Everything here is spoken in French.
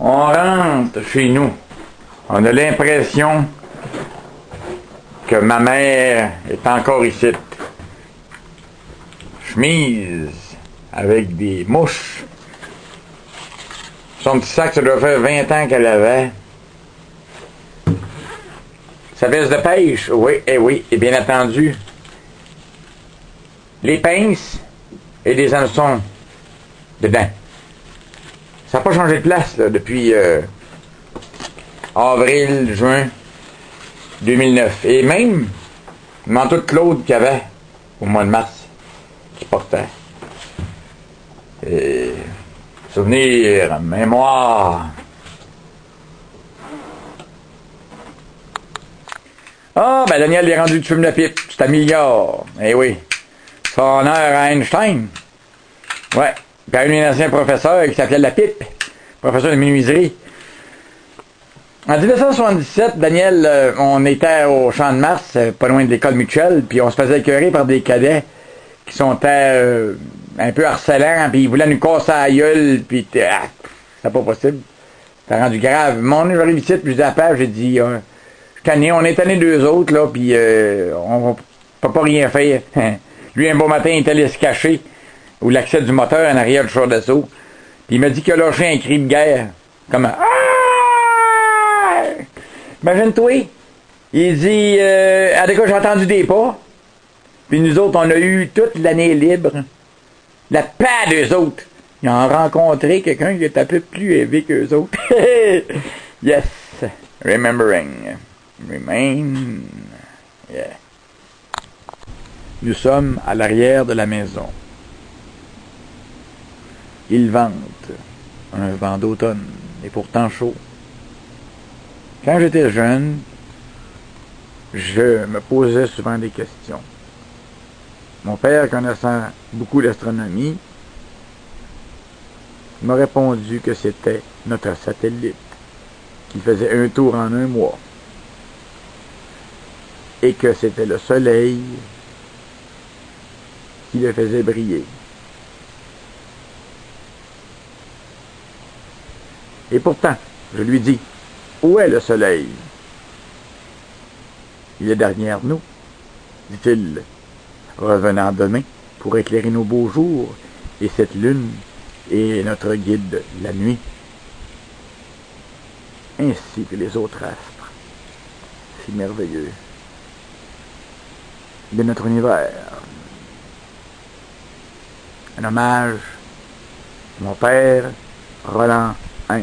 On rentre chez nous. On a l'impression que ma mère est encore ici. Chemise avec des mouches. Son petit sac, ça doit faire 20 ans qu'elle avait. Sa veste de pêche, oui, et bien entendu, les pinces et des hameçons dedans. Ça n'a pas changé de place là, depuis avril, juin 2009. Et même le manteau de Claude qu'il y avait au mois de mars, qu'il portait. Et souvenir, mémoire. Ah, ben Daniel est rendu, tu fumes la pipe, tu t'améliores. Eh oui. Ça honneur à Einstein. Ouais. Puis à un ancien professeur qui s'appelait la pipe, professeur de menuiserie. En 1977, Daniel, on était au Champ de Mars, pas loin de l'école mutuelle, puis on se faisait écœurer par des cadets qui sont un peu harcelants, puis ils voulaient nous casser la gueule, puis c'est pas possible. C'était rendu grave. Mon j'arrive ici, puis je dis à Père, j'ai dit, on est tanné deux autres, là, puis on peut pas rien faire. Lui, un beau matin, il est allé se cacher ou l'accès du moteur en arrière du char d'assaut. Puis il m'a dit qu'il a lâché un cri de guerre. Comme un ah! Imagine-toi. Il dit à des cas, j'ai entendu des pas. Puis nous autres, on a eu toute l'année libre. La paix d'eux autres. Ils ont rencontré quelqu'un qui est un peu plus élevé qu'eux autres. Yes. Remembering. Remain. Yeah. Nous sommes à l'arrière de la maison. Il vente. Un vent d'automne, et pourtant chaud. Quand j'étais jeune, je me posais souvent des questions. Mon père, connaissant beaucoup d'astronomie, m'a répondu que c'était notre satellite, qui faisait un tour en un mois, et que c'était le soleil qui le faisait briller. Et pourtant, je lui dis, où est le soleil? Il est derrière nous, dit-il, revenant demain pour éclairer nos beaux jours, et cette lune est notre guide la nuit, ainsi que les autres astres, si merveilleux, de notre univers. Un hommage à mon père, Roland Hens.